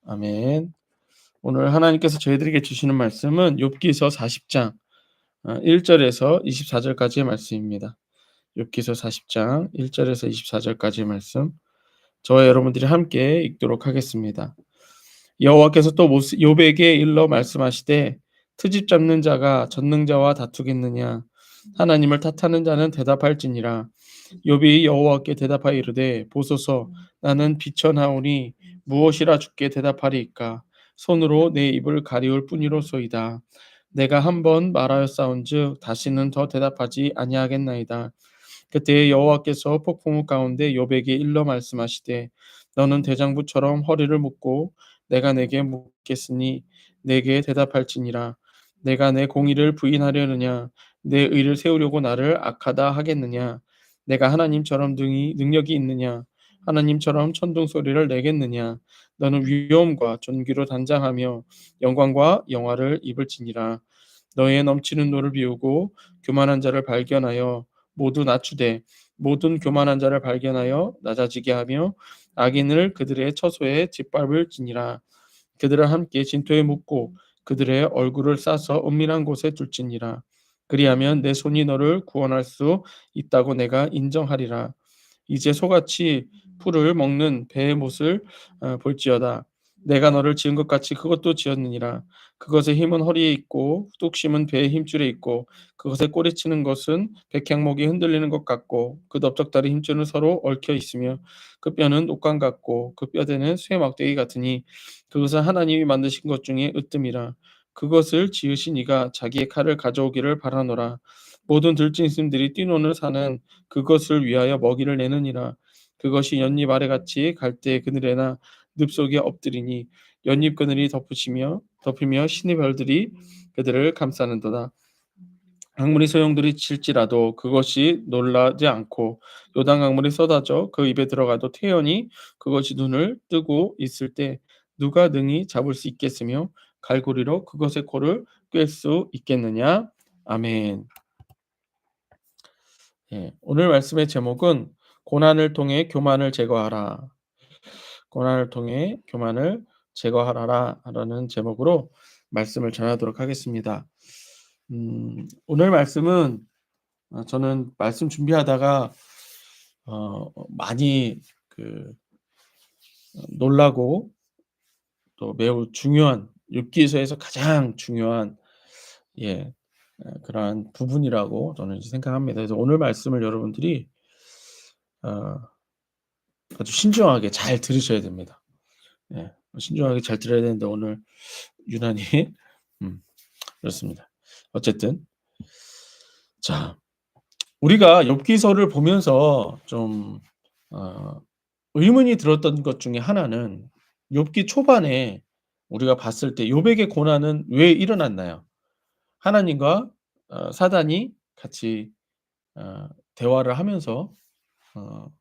아멘. 오늘 하나님께서 저희들에게 주시는 말씀은 욥기서 40장 1절에서 24절까지의 말씀입니다. 욥기서 40장 1절에서 24절까지의 말씀. 저와 여러분들이 함께 읽도록 하겠습니다. 여호와께서 또 욥에게 일러 말씀하시되 트집 잡는 자가 전능자와 다투겠느냐 하나님을 탓하는 자는 대답할지니라. 욥이 여호와께 대답하여 이르되 보소서 나는 비천하오니 무엇이라 주께 대답하리이까 손으로 내 입을 가리울 뿐이로소이다. 내가 한 번 말하였사온즉 다시는 더 대답하지 아니하겠나이다. 그때 여호와께서 폭풍우 가운데 욥에게 일러 말씀하시되 너는 대장부처럼 허리를 묶고 내가 내게 묻겠으니 내게 대답할지니라. 내가 내 공의를 부인하려느냐 내 의를 세우려고 나를 악하다 하겠느냐. 내가 하나님처럼 능력이 있느냐 하나님처럼 천둥 소리를 내겠느냐. 너는 위엄과 존귀로 단장하며 영광과 영화를 입을지니라. 너의 넘치는 노를 비우고 교만한 자를 발견하여 모두 낮추되 모든 교만한 자를 발견하여 낮아지게 하며 악인을 그들의 처소에 짓밟을지니라. 그들을 함께 진토에 묻고 그들의 얼굴을 싸서 은밀한 곳에 둘지니라. 그리하면 내 손이 너를 구원할 수 있다고 내가 인정하리라. 이제 소같이 풀을 먹는 배의 못을 볼지어다. 내가 너를 지은 것 같이 그것도 지었느니라. 그것의 힘은 허리에 있고 뚝심은 배의 힘줄에 있고 그것의 꼬리치는 것은 백향목이 흔들리는 것 같고 그 넓적다리 힘줄은 서로 얽혀 있으며 그 뼈는 옥관 같고 그 뼈대는 쇠 막대기 같으니 그것은 하나님이 만드신 것 중에 으뜸이라. 그것을 지으신 이가 자기의 칼을 가져오기를 바라노라. 모든 들짐승들이 뛰노는 산은 그것을 위하여 먹이를 내느니라. 그것이 연잎 아래같이 갈대의 그늘에나 늪속에 엎드리니 연잎 그늘이 덮이며 신의 별들이 그들을 감싸는도다. 강물이 소용돌이 칠지라도 그것이 놀라지 않고 요단 강물이 쏟아져 그 입에 들어가도 태연히 그것이 눈을 뜨고 있을 때 누가 능히 잡을 수 있겠으며 갈고리로 그것의 코를 꿰 수 있겠느냐. 아멘. 예, 오늘 말씀의 제목은 고난을 통해 교만을 제거하라. 고난을 통해 교만을 제거하라라는 제목으로 말씀을 전하도록 하겠습니다. 오늘 말씀은 저는 말씀 준비하다가 많이 놀라고 또 매우 중요한 욥기서에서 가장 중요한 예 그러한 부분이라고 저는 생각합니다. 그래서 오늘 말씀을 여러분들이 어 아주 신중하게 잘 들으셔야 됩니다. 예. 신중하게 잘 들어야 되는데 오늘 유난히 음 그렇습니다. 어쨌든 자 우리가 엽기서를 보면서 좀 어 의문이 들었던 것 중에 하나는 욥기 초반에 우리가 봤을 때 욥에게 고난은 왜 일어났나요? 하나님과 사단이 같이 어 대화를 하면서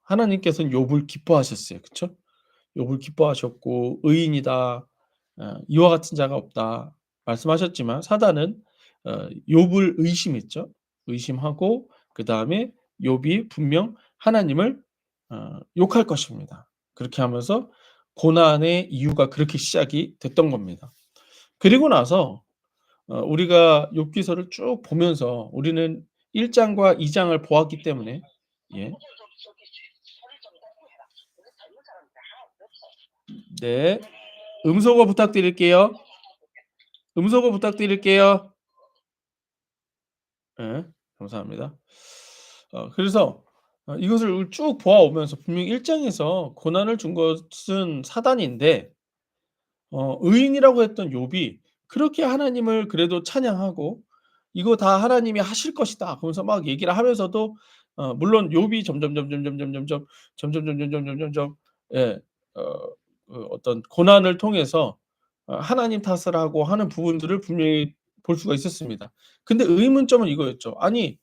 하나님께서는 욥을 기뻐하셨어요. 그쵸? 욥을 기뻐하셨고 의인이다. 이와 같은 자가 없다. 말씀하셨지만 사단은 욥을 의심했죠. 의심하고 그다음에 욥이 분명 하나님을 욕할 것입니다. 그렇게 하면서 고난의 이유가 그렇게 시작이 됐던 겁니다. 그리고 나서 우리가 욥기서를 쭉 보면서 우리는 1 장과 2 장을 보았기 때문에 예. 네. 음소거 부탁드릴게요. 음소거 부탁드릴게요. 예. 감사합니다. 그래서 이것을 쭉 보아 오면서 분명히 1 장에서 고난을 준 것은 사단인데 의인이라고 했던 욥이 그렇게 하나님을 그래도 찬양하고 "이거 다 하나님이 하실 것이다." 그러면서 막 얘기를 하면서도 물론 욥이 점점점점점점점 예 어떤 고난을 통해서 하나님 탓을 하고 하는 부분들을 분명히 볼 수가 있었습니다. 근데 의문점은 이거였죠. 아니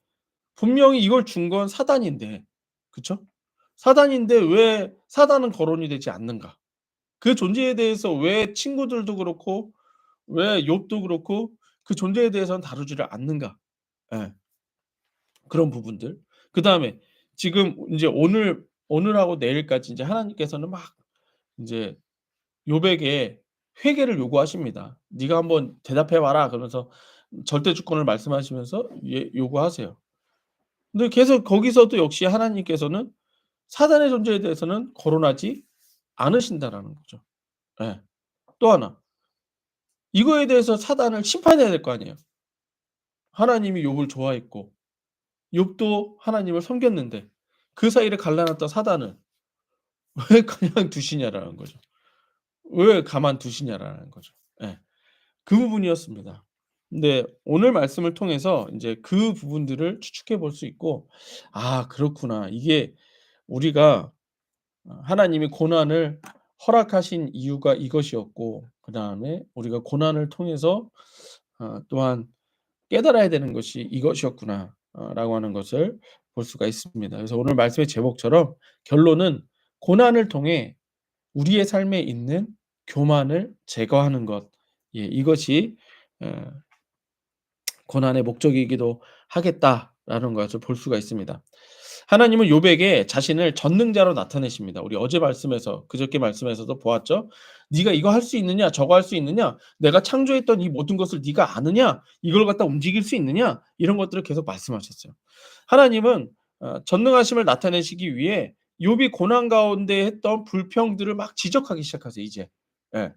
분명히 이걸 준 건 사단인데 그쵸? 사단인데 왜 사단은 거론이 되지 않는가? 그 존재에 대해서 왜 친구들도 그렇고 왜 욥도 그렇고 그 존재에 대해서는 다루지를 않는가? 예. 그런 부분들. 그다음에 지금 인제 오늘하고 내일까지 인제 하나님께서는 막 인제 욥에게 회개를 요구하십니다. "네가 한번 대답해 봐라." 그러면서 절대 주권을 말씀하시면서 요구하세요. 근데 계속 거기서도 역시 하나님께서는 사단의 존재에 대해서는 거론하지 않으신다라는 거죠. 예. 또 하나 이거에 대해서 사단을 심판해야 될 거 아니에요. 하나님이 욥을 좋아했고 욥도 하나님을 섬겼는데 그 사이를 갈라놨던 사단을 왜 그냥 두시냐라는 거죠. 왜 가만 두시냐라는 거죠. 예. 그 부분이었습니다. 근데 오늘 말씀을 통해서 인제 그 부분들을 추측해 볼 수 있고 '아 그렇구나. 이게 우리가 하나님이 고난을 허락하신 이유가 이것이었고 그다음에 우리가 고난을 통해서 또한 깨달아야 되는 것이 이것이었구나.' 라고 하는 것을 볼 수가 있습니다. 그래서 오늘 말씀의 제목처럼 결론은 '고난을 통해 우리의 삶에 있는 교만을 제거하는 것.' 예 이것이 어 '고난의 목적이기도 하겠다.'라는 것을 볼 수가 있습니다. 하나님은 욥에게 자신을 전능자로 나타내십니다. 우리 어제 말씀에서 그저께 말씀에서도 보았죠. "네가 이거 할 수 있느냐? 저거 할 수 있느냐? 내가 창조했던 이 모든 것을 네가 아느냐? 이걸 갖다 움직일 수 있느냐?" 이런 것들을 계속 말씀하셨어요. 하나님은 전능하심을 나타내시기 위해 욥이 고난 가운데 했던 불평들을 막 지적하기 시작하세요 이제. 예.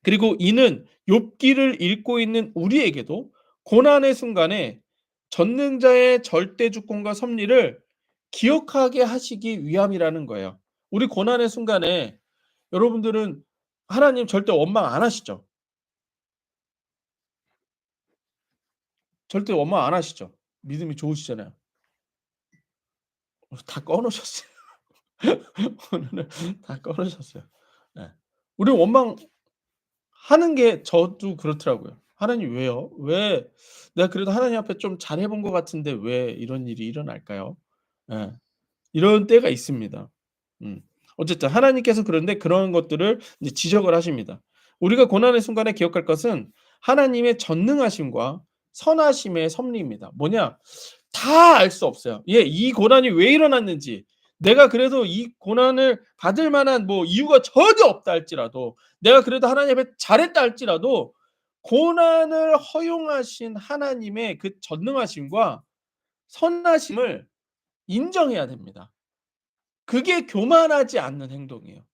그리고 이는 욥기를 읽고 있는 우리에게도 고난의 순간에 전능자의 절대 주권과 섭리를 기억하게 하시기 위함이라는 거예요. 우리 고난의 순간에 여러분들은 하나님 절대 원망 안 하시죠? 절대 원망 안 하시죠? 믿음이 좋으시잖아요. 다 꺼 놓으셨어요. 오늘은 다 꺼 놓으셨어요. 예. 우리 원망 하는 게 저도 그렇더라고요. '하나님 왜요? 왜 내가 그래도 하나님 앞에 좀 잘해 본 것 같은데 왜 이런 일이 일어날까요?' 예. 이런 때가 있습니다. 음. 어쨌든 하나님께서 그런데 그런 것들을 이제 지적을 하십니다. 우리가 고난의 순간에 기억할 것은 하나님의 전능하심과 선하심의 섭리입니다. 뭐냐? 다 알 수 없어요. 예 이 고난이 왜 일어났는지 내가 그래도 이 고난을 받을 만한 뭐 이유가 전혀 없다 할지라도 내가 그래도 하나님 앞에 잘했다 할지라도 고난을 허용하신 하나님의 그 전능하심과 선하심을 인정해야 됩니다. 그게 교만하지 않는 행동이에요.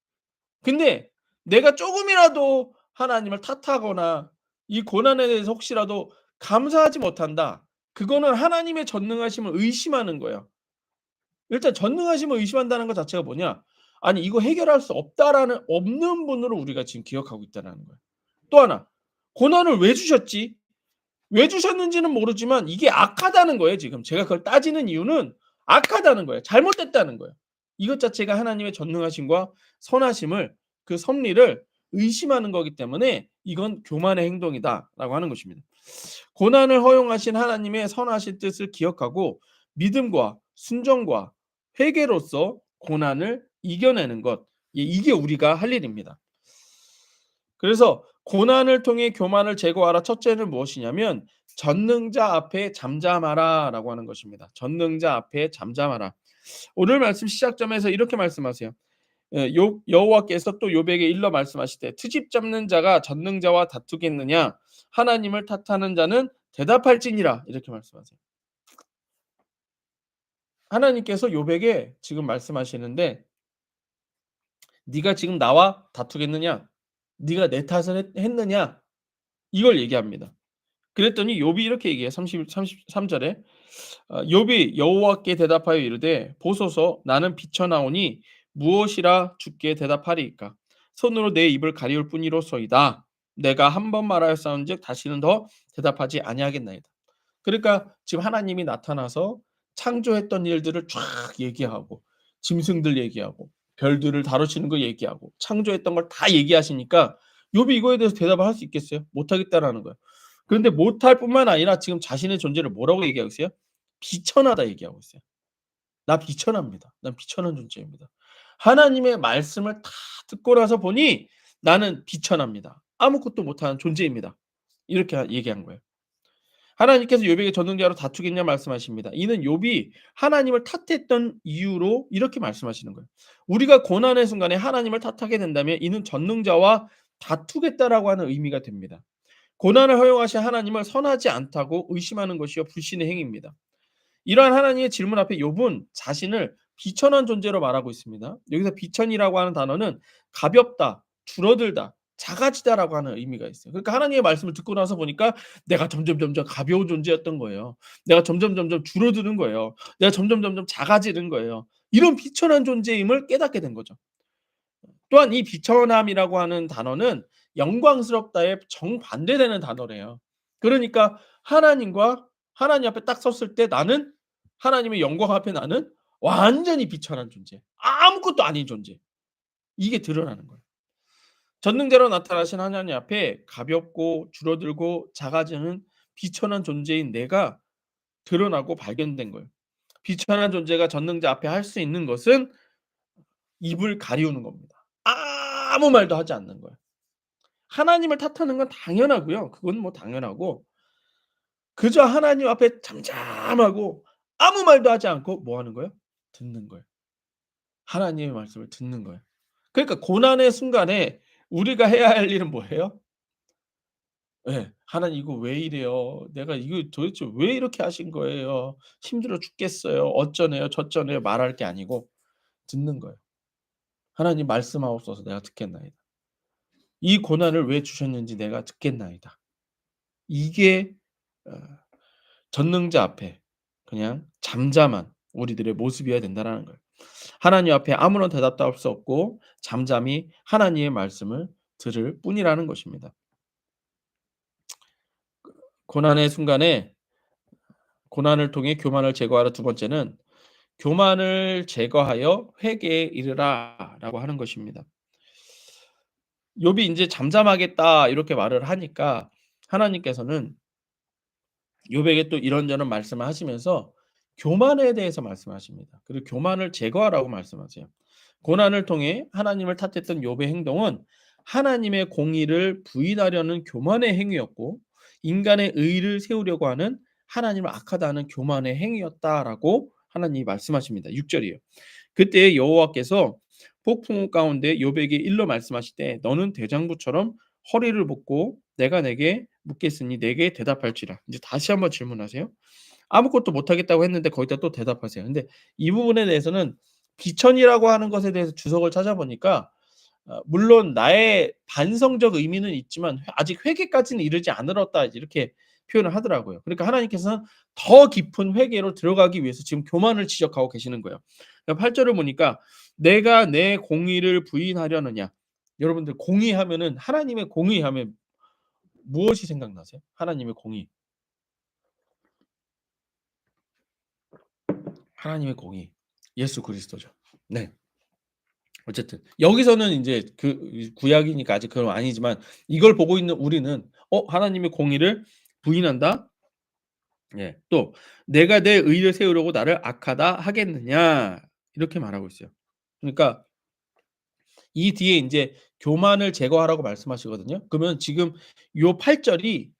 근데 내가 쪼금이라도 하나님을 탓하거나 이 고난에 대해서 혹시라도 감사하지 못한다. 그거는 하나님의 전능하심을 의심하는 거예요. 일단 전능하심을 의심한다는 것 자체가 뭐냐? 아니 이거 해결할 수 없다라는 없는 분으로 우리가 지금 기억하고 있다라는 거예요. 또 하나 고난을 왜 주셨지? 왜 주셨는지는 모르지만 이게 악하다는 거예요 지금. 제가 그걸 따지는 이유는 악하다는 거예요. 잘못됐다는 거예요. 이것 자체가 하나님의 전능하심과 선하심을 그 섭리를 의심하는 거기 때문에 이건 교만의 행동이다라고 하는 것입니다. 고난을 허용하신 하나님의 선하신 뜻을 기억하고 믿음과 순종과 회개로서 고난을 이겨내는 것. 이게 우리가 할 일입니다. 그래서 고난을 통해 교만을 제거하라. 첫째는 무엇이냐면 전능자 앞에 잠잠하라라고 하는 것입니다. 전능자 앞에 잠잠하라. 오늘 말씀 시작점에서 이렇게 말씀하세요. 욥 여호와께서 또 욥에게 일러 말씀하시되 트집 잡는 자가 전능자와 다투겠느냐 하나님을 탓하는 자는 대답할지니라 이렇게 말씀하세요. 하나님께서 욥에게 지금 말씀하시는데 네가 지금 나와 다투겠느냐? 네가 내 탓을 했느냐? 이걸 얘기합니다. 그랬더니 욥이 이렇게 얘기해요. 33 절에 욥이 여호와께 대답하여 이르되 보소서 나는 비쳐나오니 무엇이라 주께 대답하리이까 손으로 내 입을 가리울 뿐이로소이다. 내가 한 번 말하였사온즉 다시는 더 대답하지 아니하겠나이다. 그러니까 지금 하나님이 나타나서 창조했던 일들을 쫙 얘기하고 짐승들 얘기하고 별들을 다루시는 거 얘기하고 창조했던 걸 다 얘기하시니까 욥이 이거에 대해서 대답을 할 수 있겠어요? 못 하겠다라는 거예요. 그런데 못할 뿐만 아니라 지금 자신의 존재를 뭐라고 얘기하고 있어요? 비천하다 얘기하고 있어요. "나 비천합니다. 난 비천한 존재입니다. 하나님의 말씀을 다 듣고 나서 보니 나는 비천합니다. 아무것도 못하는 존재입니다." 이렇게 얘기한 거예요. 하나님께서 욥에게 전능자로 다투겠냐 말씀하십니다. 이는 욥이 하나님을 탓했던 이유로 이렇게 말씀하시는 거예요. 우리가 고난의 순간에 하나님을 탓하게 된다면 이는 전능자와 다투겠다라고 하는 의미가 됩니다. 고난을 허용하신 하나님을 선하지 않다고 의심하는 것이요 불신의 행위입니다. 이러한 하나님의 질문 앞에 욥은 자신을 비천한 존재로 말하고 있습니다. 여기서 비천이라고 하는 단어는 가볍다, 줄어들다, 작아지다라고 하는 의미가 있어요. 그러니까 하나님의 말씀을 듣고 나서 보니까 내가 점점 가벼운 존재였던 거예요. 내가 점점 줄어드는 거예요. 내가 점점 작아지는 거예요. 이런 비천한 존재임을 깨닫게 된 거죠. 또한 이 비천함이라고 하는 단어는 영광스럽다에 정반대되는 단어래요. 그러니까 하나님 앞에 딱 섰을 때 나는 하나님의 영광 앞에 나는 완전히 비천한 존재. 아무것도 아닌 존재. 이게 드러나는 거예요. 전능자로 나타나신 하나님 앞에 가볍고 줄어들고 작아지는 비천한 존재인 내가 드러나고 발견된 거예요. 비천한 존재가 전능자 앞에 할 수 있는 것은 입을 가리우는 겁니다. 아무 말도 하지 않는 거예요. 하나님을 탓하는 건 당연하고요. 그건 뭐 당연하고 그저 하나님 앞에 잠잠하고 아무 말도 하지 않고 뭐 하는 거예요? 듣는 거예요. 하나님의 말씀을 듣는 거예요. 그러니까 고난의 순간에 우리가 해야 할 일은 뭐예요? 예. "하나님 이거 왜 이래요? 내가 이거 도대체 왜 이렇게 하신 거예요? 힘들어 죽겠어요. 어쩌네요, 저쩌네요." 말할 게 아니고 듣는 거예요. "하나님 말씀하옵소서. 내가 듣겠나이다. 이 고난을 왜 주셨는지 내가 듣겠나이다." 이게 어 전능자 앞에 그냥 잠잠한 우리들의 모습이어야 된다라는 거예요. 하나님 앞에 아무런 대답도 할 수 없고 잠잠히 하나님의 말씀을 들을 뿐이라는 것입니다. 고난의 순간에 고난을 통해 교만을 제거하라 두 번째는 교만을 제거하여 회개에 이르라라고 하는 것입니다. 욥이 인제 "잠잠하겠다." 이렇게 말을 하니까 하나님께서는 욥에게 또 이런저런 말씀을 하시면서 교만에 대해서 말씀하십니다. 그리고 교만을 제거하라고 말씀하세요. 고난을 통해 하나님을 탓했던 욥의 행동은 하나님의 공의를 부인하려는 교만의 행위였고 인간의 의를 세우려고 하는 하나님을 악하다 하는 교만의 행위였다라고 하나님이 말씀하십니다. 6 절이에요. 그때 여호와께서 폭풍 가운데 욥에게 일러 말씀하시되 너는 대장부처럼 허리를 볶고 내가 내게 묻겠으니 내게 대답할지라. 이제 다시 한번 질문하세요. 아무것도 못 하겠다고 했는데 거기다 또 대답하세요. 근데 이 부분에 대해서는 비천이라고 하는 것에 대해서 주석을 찾아보니까 물론 나의 반성적 의미는 있지만 아직 회개까지는 이르지 않으렀다 이렇게 표현을 하더라고요. 그러니까 하나님께서는 더 깊은 회개로 들어가기 위해서 지금 교만을 지적하고 계시는 거예요. 8 절을 보니까 "내가 내 공의를 부인하려느냐." 여러분들 공의하면은 하나님의 공의하면 무엇이 생각나세요? 하나님의 공의. 하나님의 공의. 예수 그리스도죠. 네. 어쨌든 여기서는 인제 그 구약이니까 아직 그건 아니지만 이걸 보고 있는 우리는 하나님의 공의를 부인한다? 예. 또 "내가 내 의를 세우려고 나를 악하다 하겠느냐." 이렇게 말하고 있어요. 그러니까 이 뒤에 인제 교만을 제거하라고 말씀하시거든요. 그러면 지금 요 8 절이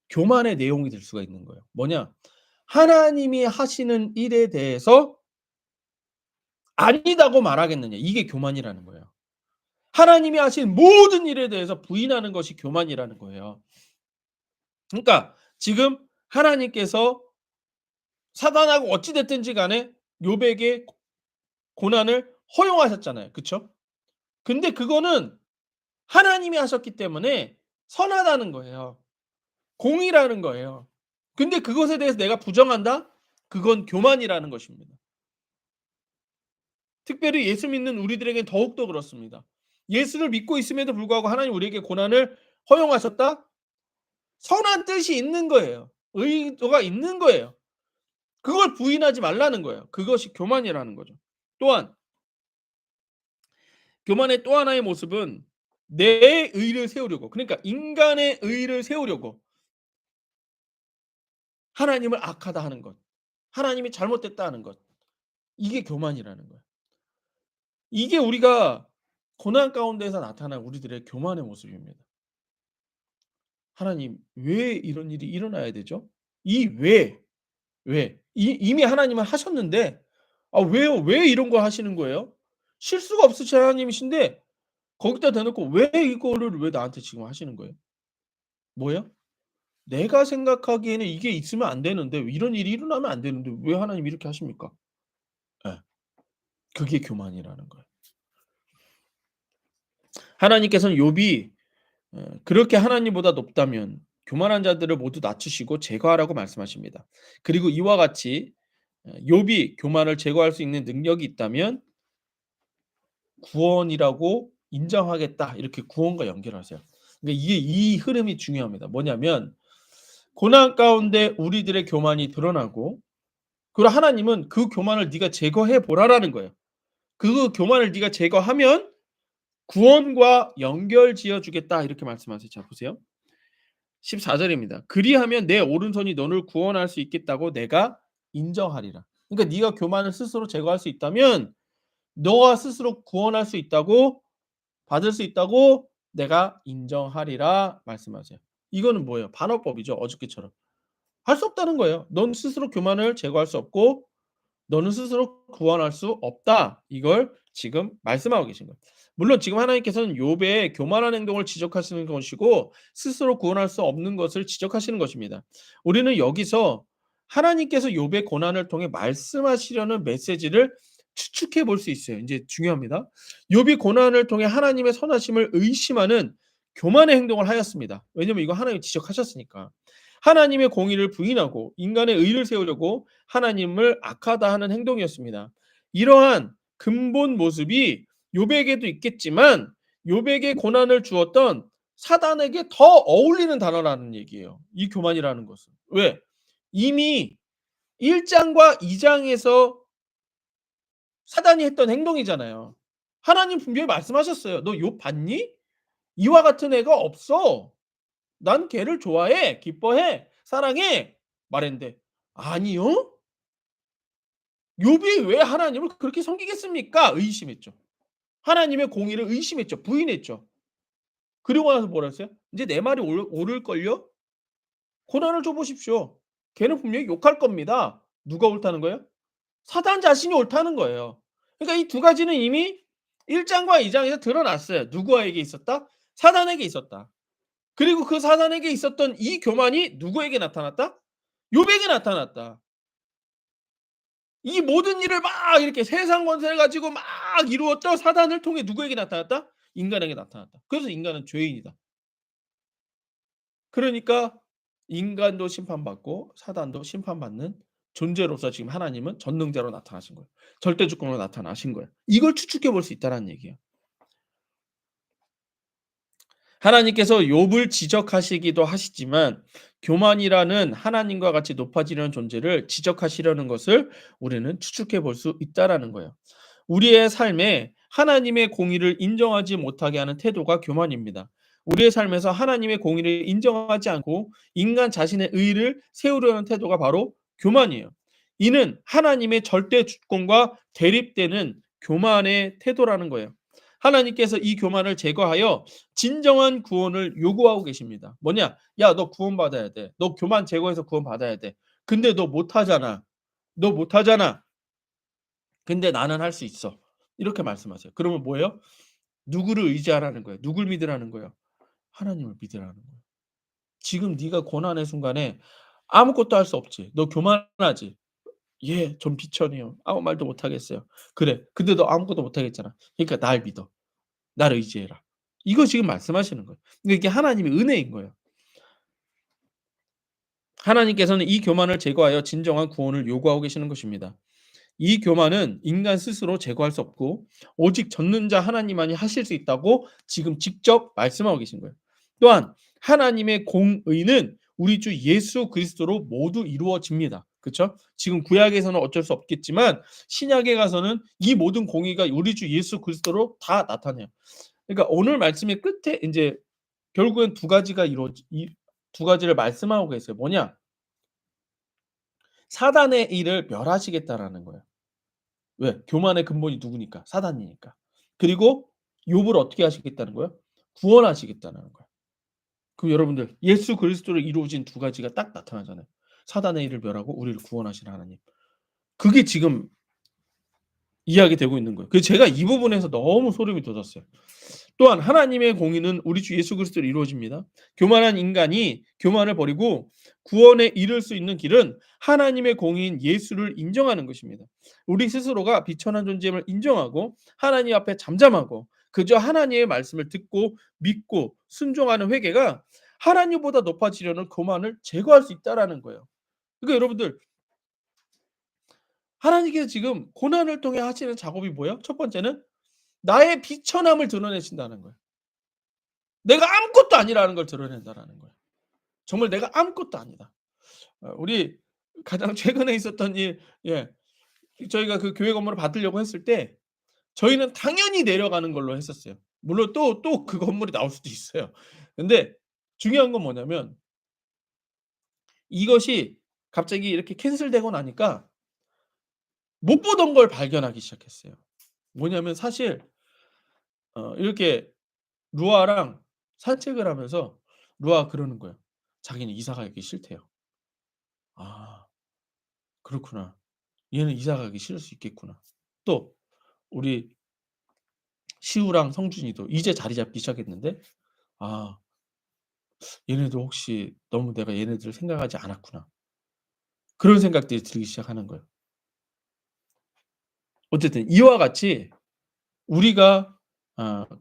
교만의 내용이 될 수가 있는 거예요. 뭐냐? 하나님이 하시는 일에 대해서 아니다고 말하겠느냐. 이게 교만이라는 거예요. 하나님이 하신 모든 일에 대해서 부인하는 것이 교만이라는 거예요. 그러니까 지금 하나님께서 사단하고 어찌 됐든지 간에 욥에게 고난을 허용하셨잖아요. 그쵸? 근데 그거는 하나님이 하셨기 때문에 선하다는 거예요. 공의라는 거예요. 근데 그것에 대해서 내가 부정한다? 그건 교만이라는 것입니다. 특별히 예수 믿는 우리들에겐 더욱더 그렇습니다. 예수를 믿고 있음에도 불구하고 하나님 우리에게 고난을 허용하셨다? 선한 뜻이 있는 거예요. 의도가 있는 거예요. 그걸 부인하지 말라는 거예요. 그것이 교만이라는 거죠. 또한 교만의 또 하나의 모습은 내 의를 세우려고 그러니까 인간의 의를 세우려고 하나님을 악하다 하는 것. 하나님이 잘못됐다 하는 것. 이게 교만이라는 거예요. 이게 우리가 고난 가운데에서 나타난 우리들의 교만의 모습입니다. '하나님 왜 이런 일이 일어나야 되죠? 이 왜? 이미 하나님은 하셨는데 왜요? 왜 이런 걸 하시는 거예요? 실수가 없으신 하나님이신데 거기다 대놓고 왜 이거를 왜 나한테 지금 하시는 거예요? 뭐예요? 내가 생각하기에는 이게 있으면 안 되는데 이런 일이 일어나면 안 되는데 왜 하나님이 이렇게 하십니까? 예. 그게 교만이라는 거예요. 하나님께서는 욥이 그렇게 하나님보다 높다면 교만한 자들을 모두 낮추시고 제거하라고 말씀하십니다. 그리고 이와 같이 욥이 교만을 제거할 수 있는 능력이 있다면 구원이라고 인정하겠다. 이렇게 구원과 연결하세요. 그러니까 이게 이 흐름이 중요합니다. 뭐냐면 고난 가운데 우리들의 교만이 드러나고 그리고 하나님은 그 교만을 네가 제거해 보라라는 거예요. 그 교만을 네가 제거하면 구원과 연결 지어 주겠다. 이렇게 말씀하세요. 자 보세요. 14절입니다. 그리하면 내 오른손이 너를 구원할 수 있겠다고 내가 인정하리라. 그러니까 네가 교만을 스스로 제거할 수 있다면 너가 스스로 구원할 수 있다고 받을 수 있다고 내가 인정하리라 말씀하세요. 이거는 뭐예요? 반어법이죠. 어저께처럼. 할 수 없다는 거예요. 넌 스스로 교만을 제거할 수 없고 너는 스스로 구원할 수 없다. 이걸 지금 말씀하고 계신 거예요. 물론 지금 하나님께서는 욥의 교만한 행동을 지적하시는 것이고 스스로 구원할 수 없는 것을 지적하시는 것입니다. 우리는 여기서 하나님께서 욥의 고난을 통해 말씀하시려는 메시지를 추측해 볼 수 있어요. 이제 중요합니다. 욥이 고난을 통해 하나님의 선하심을 의심하는 교만의 행동을 하였습니다. 왜냐하면 이거 하나님이 지적하셨으니까. 하나님의 공의를 부인하고 인간의 의를 세우려고 하나님을 악하다 하는 행동이었습니다. 이러한 근본 모습이 욥에게도 있겠지만 욥에게 고난을 주었던 사단에게 더 어울리는 단어라는 얘기예요. 이 교만이라는 것은. 왜? 이미 1 장과 2 장에서 사단이 했던 행동이잖아요. 하나님 분명히 말씀하셨어요. "너 욥 봤니? 이와 같은 애가 없어. 난 걔를 좋아해. 기뻐해. 사랑해." 말했는데 "아니요? 욥이 왜 하나님을 그렇게 섬기겠습니까?" 의심했죠. 하나님의 공의를 의심했죠. 부인했죠. 그러고 나서 뭐라 했어요? "인제 내 말이 옳을걸요? 고난을 줘 보십시오." 걔는 분명히 욕할 겁니다. 누가 옳다는 거예요? 사단 자신이 옳다는 거예요. 그러니까 이 두 가지는 이미 1 장과 2 장에서 드러났어요. 누구에게 있었다? 사단에게 있었다. 그리고 그 사단에게 있었던 이 교만이 누구에게 나타났다? 욥에게 나타났다. 이 모든 일을 막 이렇게 세상 권세를 가지고 막 이루었던 사단을 통해 누구에게 나타났다? 인간에게 나타났다. 그래서 인간은 죄인이다. 그러니까 인간도 심판받고 사단도 심판받는 존재로서 지금 하나님은 전능자로 나타나신 거예요. 절대 주권으로 나타나신 거예요. 이걸 추측해 볼 수 있다라는 얘기예요. 하나님께서 욥을 지적하시기도 하시지만 교만이라는 하나님과 같이 높아지려는 존재를 지적하시려는 것을 우리는 추측해 볼 수 있다라는 거예요. 우리의 삶에 하나님의 공의를 인정하지 못하게 하는 태도가 교만입니다. 우리의 삶에서 하나님의 공의를 인정하지 않고 인간 자신의 의를 세우려는 태도가 바로 교만이에요. 이는 하나님의 절대 주권과 대립되는 교만의 태도라는 거예요. 하나님께서 이 교만을 제거하여 진정한 구원을 요구하고 계십니다. 뭐냐? "야, 너 구원받아야 돼. 너 교만 제거해서 구원받아야 돼. 근데 너 못하잖아. 너 못하잖아. 근데 나는 할 수 있어." 이렇게 말씀하세요. 그러면 뭐예요? 누구를 의지하라는 거예요? 누굴 믿으라는 거예요? 하나님을 믿으라는 거예요. 지금 네가 고난의 순간에 아무것도 할 수 없지. 너 교만하지? "예. 전 비천해요. 아무 말도 못 하겠어요." "그래. 근데 너 아무것도 못 하겠잖아. 그러니까 날 믿어. 날 의지해라." 이거 지금 말씀하시는 거예요. 근데 이게 하나님의 은혜인 거예요. 하나님께서는 이 교만을 제거하여 진정한 구원을 요구하고 계시는 것입니다. 이 교만은 인간 스스로 제거할 수 없고 오직 전능자 하나님만이 하실 수 있다고 지금 직접 말씀하고 계신 거예요. 또한 하나님의 공의는 우리 주 예수 그리스도로 모두 이루어집니다. 그렇죠? 지금 구약에서는 어쩔 수 없겠지만 신약에 가서는 이 모든 공의가 우리 주 예수 그리스도로 다 나타나요. 그러니까 오늘 말씀의 끝에 인제 결국엔 두 가지가 이루어지 이 두 가지를 말씀하고 계세요. 뭐냐? 사단의 일을 멸하시겠다라는 거예요. 왜? 교만의 근본이 누구니까? 사단이니까. 그리고 욥을 어떻게 하시겠다는 거예요? 구원하시겠다는 거예요. 그럼 여러분들 예수 그리스도로 이루어진 두 가지가 딱 나타나잖아요. 사단의 일을 멸하고 우리를 구원하시는 하나님. 그게 지금 이야기되고 있는 거예요. 그래서 제가 이 부분에서 너무 소름이 돋았어요. 또한 하나님의 공의는 우리 주 예수 그리스도로 이루어집니다. 교만한 인간이 교만을 버리고 구원에 이를 수 있는 길은 하나님의 공의인 예수를 인정하는 것입니다. 우리 스스로가 비천한 존재임을 인정하고 하나님 앞에 잠잠하고 그저 하나님의 말씀을 듣고 믿고 순종하는 회개가 하나님보다 높아지려는 교만을 제거할 수 있다라는 거예요. 그러니까 여러분들 하나님께서 지금 고난을 통해 하시는 작업이 뭐예요? 첫 번째는 나의 비천함을 드러내신다는 거예요. 내가 아무것도 아니라는 걸 드러낸다라는 거예요. 정말 내가 아무것도 아니다. 우리 가장 최근에 있었던 일, 예, 저희가 그 교회 건물을 받으려고 했을 때 저희는 당연히 내려가는 걸로 했었어요. 물론 또 그 건물이 나올 수도 있어요. 근데 중요한 건 뭐냐면 이것이 갑자기 이렇게 캔슬되고 나니까 못 보던 걸 발견하기 시작했어요. 뭐냐면 사실 이렇게 루아랑 산책을 하면서 루아가 그러는 거예요. 자기는 이사 가기 싫대요. 아, 그렇구나. 얘는 이사 가기 싫을 수 있겠구나. 또 우리 시우랑 성준이도 이제 자리 잡기 시작했는데 '아, 얘네도 혹시 너무 내가 얘네들을 생각하지 않았구나.' 그런 생각들이 들기 시작하는 거예요. 어쨌든 이와 같이 우리가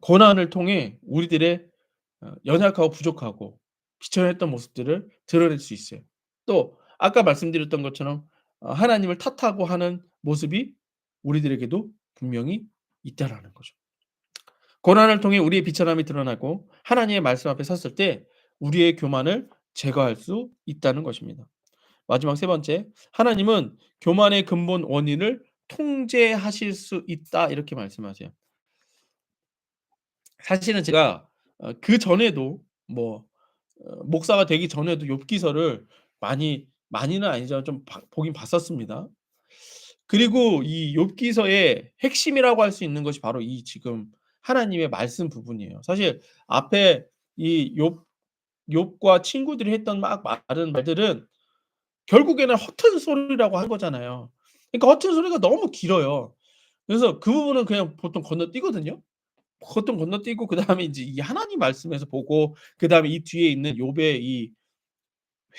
고난을 통해 우리들의 연약하고 부족하고 비천했던 모습들을 드러낼 수 있어요. 또 아까 말씀드렸던 것처럼 하나님을 탓하고 하는 모습이 우리들에게도 분명히 있다라는 거죠. 고난을 통해 우리의 비천함이 드러나고 하나님의 말씀 앞에 섰을 때 우리의 교만을 제거할 수 있다는 것입니다. 마지막 세 번째, 하나님은 교만의 근본 원인을 통제하실 수 있다 이렇게 말씀하세요. 사실은 제가 그전에도 뭐 목사가 되기 전에도 욥기서를 많이는 아니지만 좀 보긴 봤었습니다. 그리고 이 욥기서의 핵심이라고 할 수 있는 것이 바로 이 지금 하나님의 말씀 부분이에요. 사실 앞에 이 욥과 친구들이 했던 막 많은 말들은 결국에는 허튼 소리라고 한 거잖아요. 그러니까 허튼 소리가 너무 길어요. 그래서 그 부분은 그냥 보통 건너뛰거든요. 보통 건너뛰고 그다음에 인제 이 하나님 말씀에서 보고 그다음에 이 뒤에 있는 욥의 이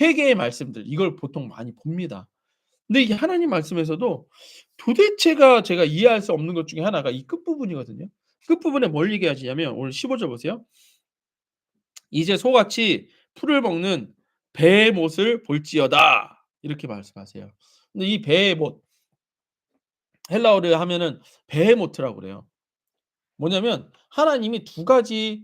회개의 말씀들 이걸 보통 많이 봅니다. 근데 이게 하나님 말씀에서도 도대체가 제가 이해할 수 없는 것 중에 하나가 이 끝부분이거든요. 끝부분에 뭘 얘기하시냐면 오늘 15절 보세요. "이제 소같이 풀을 먹는 배의 못을 볼지어다." 이렇게 말씀하세요. 근데 이 배의 못 헬라어를 하면은 베헤모트라고 그래요. 뭐냐면 하나님이 두 가지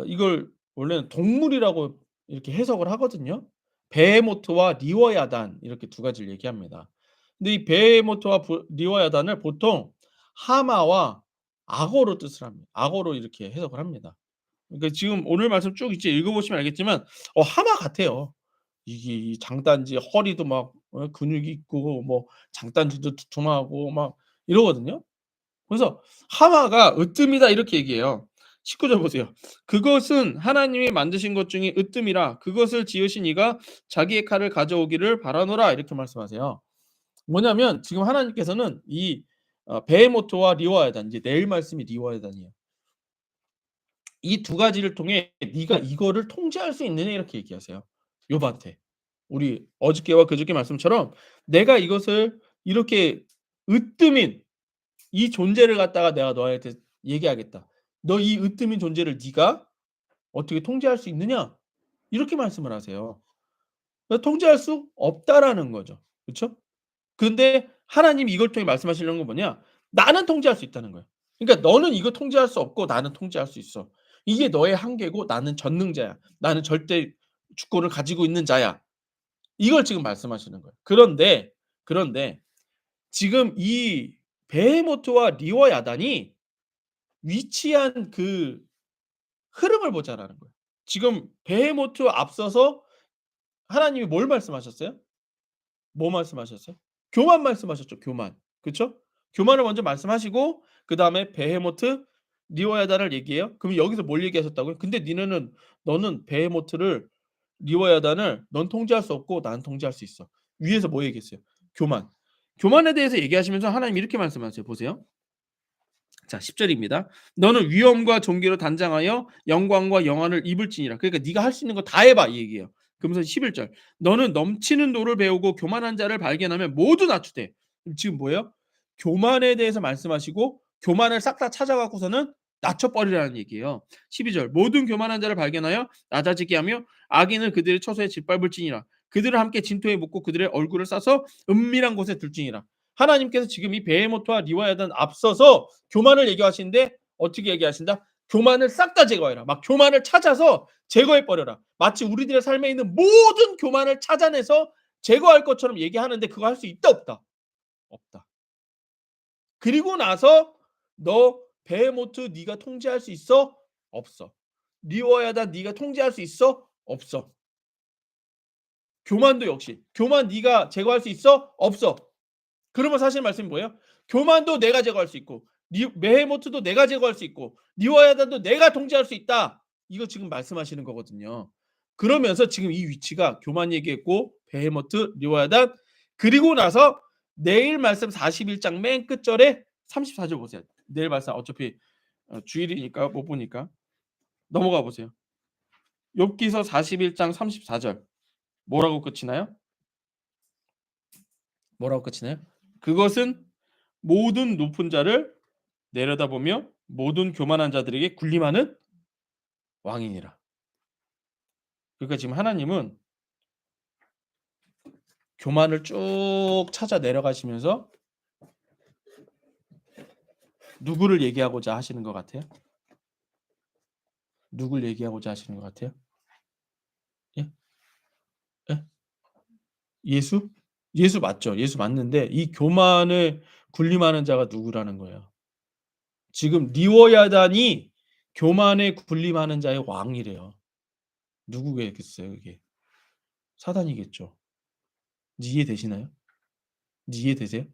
이걸 원래는 동물이라고 이렇게 해석을 하거든요. 베헤모트와 리워야단 이렇게 두 가지를 얘기합니다. 근데 이 베헤모트와 리워야단을 보통 하마와 악어로 뜻을 합니다. 악어로 이렇게 해석을 합니다. 그러니까 지금 오늘 말씀 쭉 이제 읽어보시면 알겠지만 하마 같아요. 이게 이 장단지 허리도 막 근육이 있고 뭐 장단지도 두툼하고 막 이러거든요. 그래서 "하마가 으뜸이다." 이렇게 얘기해요. 19절 보세요. "그것은 하나님이 만드신 것 중에 으뜸이라 그것을 지으신 이가 자기의 칼을 가져오기를 바라노라." 이렇게 말씀하세요. 뭐냐면 지금 하나님께서는 이 베헤모트와 리워야단 이제 내일 말씀이 리워야단이에요. "이 두 가지를 통해 네가 이거를 통제할 수 있느냐." 이렇게 얘기하세요. 욥한테. 우리 어저께와 그저께 말씀처럼 "내가 이것을 이렇게 으뜸인 이 존재를 갖다가 내가 너한테 얘기하겠다. 너 이 으뜸인 존재를 네가 어떻게 통제할 수 있느냐?" 이렇게 말씀을 하세요. 통제할 수 없다라는 거죠. 그쵸? 근데 하나님이 이걸 통해 말씀하시려는 건 뭐냐? 나는 통제할 수 있다는 거예요. 그러니까 너는 이거 통제할 수 없고 나는 통제할 수 있어. 이게 너의 한계고 나는 전능자야. 나는 절대 주권을 가지고 있는 자야. 이걸 지금 말씀하시는 거예요. 그런데 지금 이 베헤모트와 리워야단이 위치한 그 흐름을 보자라는 거예요. 지금 베헤모트 앞서서 하나님이 뭘 말씀하셨어요? 뭐 말씀하셨어요? 교만 말씀하셨죠, 교만. 그쵸? 교만을 먼저 말씀하시고 그다음에 베헤모트, 리워야단을 얘기해요. 그럼 여기서 뭘 얘기하셨다고요? 근데 너는 베헤모트를 리워야단을 넌 통제할 수 없고 나는 통제할 수 있어. 위에서 뭐 얘기했어요? 교만. 교만에 대해서 얘기하시면서 하나님이 이렇게 말씀하세요. 보세요. 자, 10 절입니다. "너는 위엄과 존귀로 단장하여 영광과 영화를 입을지니라." 그러니까 네가 할 수 있는 거 다 해 봐 이 얘기예요. 그러면서 11 절. "너는 넘치는 노를 배우고 교만한 자를 발견하면 모두 낮추되." 지금 뭐예요? 교만에 대해서 말씀하시고 교만을 싹 다 찾아 갖고서는 낮춰 버리라는 얘기예요. 12 절. "모든 교만한 자를 발견하여 낮아지게 하며 악인을 그들의 처소에 짓밟을지니라. 그들을 함께 진토에 묻고 그들의 얼굴을 싸서 은밀한 곳에 둘지니라." 하나님께서 지금 이 베헤모트와 리와야단 앞서서 교만을 얘기하시는데 어떻게 얘기하신다? 교만을 싹 다 제거해라. 막 교만을 찾아서 제거해 버려라. 마치 우리들의 삶에 있는 모든 교만을 찾아내서 제거할 것처럼 얘기하는데 그거 할 수 있다 없다? 없다. 그리고 나서 너 베헤모트 네가 통제할 수 있어? 없어. 리워야다 네가 통제할 수 있어? 없어. 교만도 역시 교만 네가 제거할 수 있어? 없어. 그러면 사실 말씀이 뭐예요? 교만도 내가 제거할 수 있고 베헤모트도 내가 제거할 수 있고 리워야단도 내가 통제할 수 있다. 이거 지금 말씀하시는 거거든요. 그러면서 지금 이 위치가 교만 얘기했고 베헤모트, 리워야단 그리고 나서 내일 말씀 41장 맨 끝절에 34절 보세요. 내일 말씀 어차피 주일이니까 못 보니까 넘어가 보세요. 욥기서 41장 34절 뭐라고 끝이나요? 뭐라고 끝이나요? "그것은 모든 높은 자를 내려다보며 모든 교만한 자들에게 군림하는 왕이니라." 그러니까 지금 하나님은 교만을 쭉 찾아 내려가시면서 누구를 얘기하고자 하시는 것 같아요? 누굴 얘기하고자 하시는 것 같아요? 예? 예? 예수? 예수 맞죠. 예수 맞는데 이 교만에 군림하는 자가 누구라는 거예요. 지금 리워야단이 교만에 군림하는 자의 왕이래요. 누구겠어요 그게? 사단이겠죠. 이제 이해되시나요? 이제 이해되세요?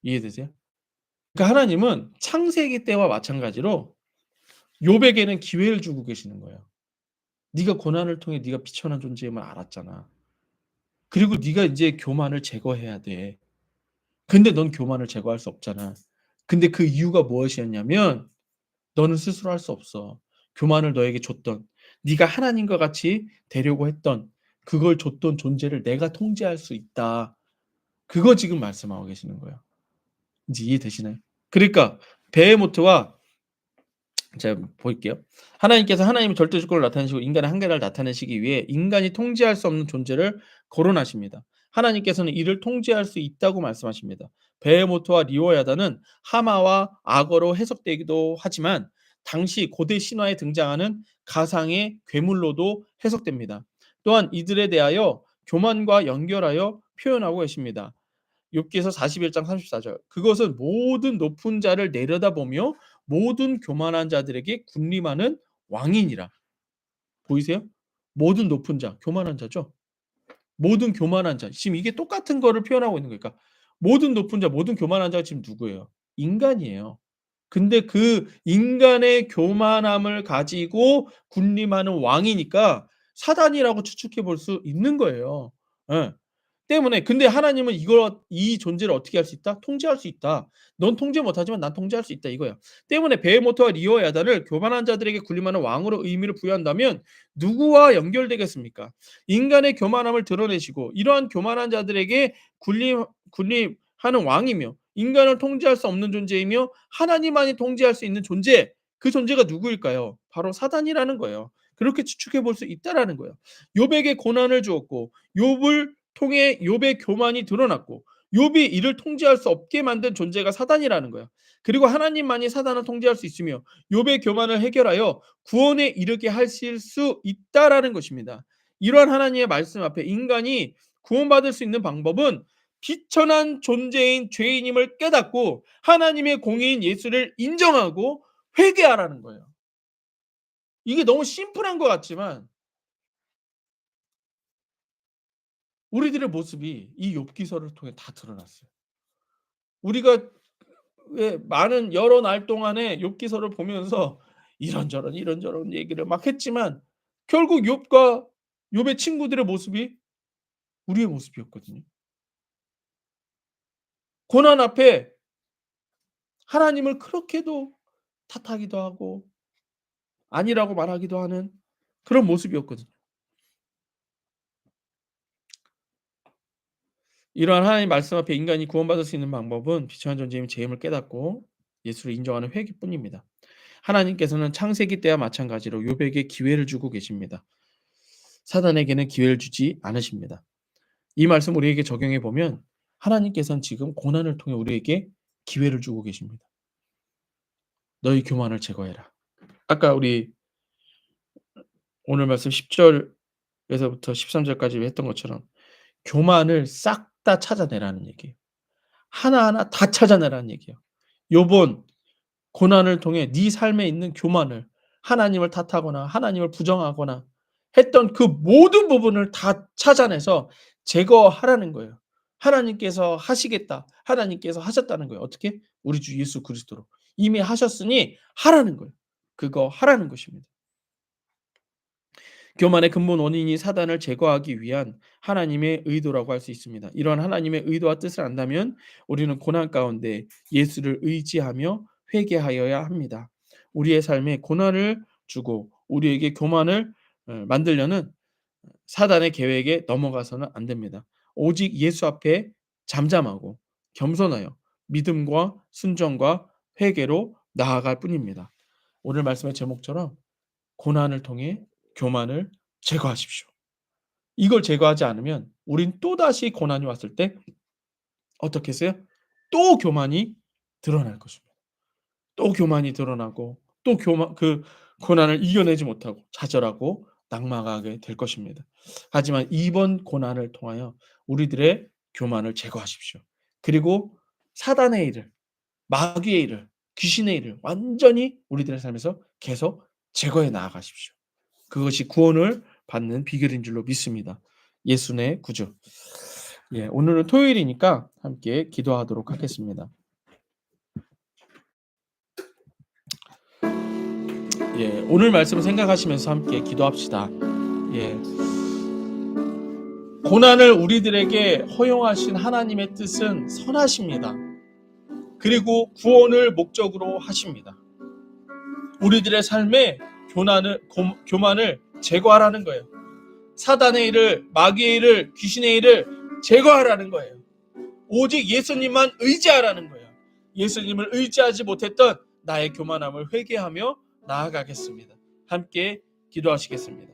이해되세요? 그러니까 하나님은 창세기 때와 마찬가지로 욥에게는 기회를 주고 계시는 거예요. 네가 고난을 통해 네가 비천한 존재임을 알았잖아. 그리고 네가 인제 교만을 제거해야 돼. 근데 넌 교만을 제거할 수 없잖아. 근데 그 이유가 무엇이었냐면 너는 스스로 할 수 없어. 교만을 너에게 줬던 네가 하나님과 같이 되려고 했던 그걸 줬던 존재를 내가 통제할 수 있다. 그거 지금 말씀하고 계시는 거예요. 이제 이해되시나요? 그러니까 베헤모트와 제가 볼게요. 하나님께서 하나님의 절대 주권을 나타내시고 인간의 한계를 나타내시기 위해 인간이 통제할 수 없는 존재를 거론하십니다. 하나님께서는 이를 통제할 수 있다고 말씀하십니다. 베헤모트와 리오야다는 하마와 악어로 해석되기도 하지만 당시 고대 신화에 등장하는 가상의 괴물로도 해석됩니다. 또한 이들에 대하여 교만과 연결하여 표현하고 계십니다. 욥기서 41장 34절 그것은 모든 높은 자를 내려다보며 모든 교만한 자들에게 군림하는 왕이니라. 보이세요? 모든 높은 자, 교만한 자죠. 모든 교만한 자. 지금 이게 똑같은 거를 표현하고 있는 거니까. 모든 높은 자, 모든 교만한 자가 지금 누구예요? 인간이에요. 근데 그 인간의 교만함을 가지고 군림하는 왕이니까 사단이라고 추측해 볼 수 있는 거예요. 예. 때문에 근데 하나님은 이걸 이 존재를 어떻게 할 수 있다? 통제할 수 있다. 넌 통제 못하지만 난 통제할 수 있다 이거야. 때문에 베헤모트와 리어야단을 교만한 자들에게 군림하는 왕으로 의미를 부여한다면 누구와 연결되겠습니까? 인간의 교만함을 드러내시고 이러한 교만한 자들에게 군림하는 왕이며 인간을 통제할 수 없는 존재이며 하나님만이 통제할 수 있는 존재. 그 존재가 누구일까요? 바로 사단이라는 거예요. 그렇게 추측해 볼 수 있다라는 거예요. 욥에게 고난을 주었고 욥을 통해 욥의 교만이 드러났고 욥이 이를 통제할 수 없게 만든 존재가 사단이라는 거야. 그리고 하나님만이 사단을 통제할 수 있으며 욥의 교만을 해결하여 구원에 이르게 하실 수 있다라는 것입니다. 이러한 하나님의 말씀 앞에 인간이 구원받을 수 있는 방법은 비천한 존재인 죄인임을 깨닫고 하나님의 공의인 예수를 인정하고 회개하라는 거예요. 이게 너무 심플한 것 같지만 우리들의 모습이 이 욥기서를 통해 다 드러났어요. 우리가 왜 많은 여러 날 동안에 욥기서를 보면서 이런저런 얘기를 막 했지만 결국 욥과 욥의 친구들의 모습이 우리의 모습이었거든요. 고난 앞에 하나님을 그렇게도 탓하기도 하고 아니라고 말하기도 하는 그런 모습이었거든요. 이러한 하나님 말씀 앞에 인간이 구원받을 수 있는 방법은 비천한 존재임의 죄임을 깨닫고 예수를 인정하는 회개뿐입니다. 하나님께서는 창세기 때와 마찬가지로 욥에게 기회를 주고 계십니다. 사단에게는 기회를 주지 않으십니다. 이 말씀 우리에게 적용해 보면 하나님께서는 지금 고난을 통해 우리에게 기회를 주고 계십니다. 너희 교만을 제거해라. 아까 우리 오늘 말씀 10절에서부터 13절까지 했던 것처럼 교만을 싹 다 찾아내라는 얘기예요. 하나하나 다 찾아내라는 얘기예요. 욥은 고난을 통해 네 삶에 있는 교만을 하나님을 탓하거나 하나님을 부정하거나 했던 그 모든 부분을 다 찾아내서 제거하라는 거예요. 하나님께서 하시겠다. 하나님께서 하셨다는 거예요. 어떻게? 우리 주 예수 그리스도로. 이미 하셨으니 하라는 거예요. 그거 하라는 것입니다. 교만의 근본 원인이 사단을 제거하기 위한 하나님의 의도라고 할 수 있습니다. 이러한 하나님의 의도와 뜻을 안다면 우리는 고난 가운데 예수를 의지하며 회개하여야 합니다. 우리의 삶에 고난을 주고 우리에게 교만을 만들려는 사단의 계획에 넘어가서는 안 됩니다. 오직 예수 앞에 잠잠하고 겸손하여 믿음과 순종과 회개로 나아갈 뿐입니다. 오늘 말씀의 제목처럼 고난을 통해 교만을 제거하십시오. 이걸 제거하지 않으면 우린 또다시 고난이 왔을 때 어떻게 했어요? 또 교만이 드러날 것입니다. 또 교만이 드러나고 또 그 고난을 이겨내지 못하고 좌절하고 낙망하게 될 것입니다. 하지만 이번 고난을 통하여 우리들의 교만을 제거하십시오. 그리고 사단의 일을, 마귀의 일을, 귀신의 일을 완전히 우리들의 삶에서 계속 제거해 나아가십시오. 그것이 구원을 받는 비결인 줄로 믿습니다. 예수의 구주. 예, 오늘은 토요일이니까 함께 기도하도록 하겠습니다. 예, 오늘 말씀을 생각하시면서 함께 기도합시다. 예. 고난을 우리들에게 허용하신 하나님의 뜻은 선하십니다. 그리고 구원을 목적으로 하십니다. 우리들의 삶에 교만을 제거하라는 거예요. 사단의 일을, 마귀의 일을, 귀신의 일을 제거하라는 거예요. 오직 예수님만 의지하라는 거예요. 예수님을 의지하지 못했던 나의 교만함을 회개하며 나아가겠습니다. 함께 기도하시겠습니다.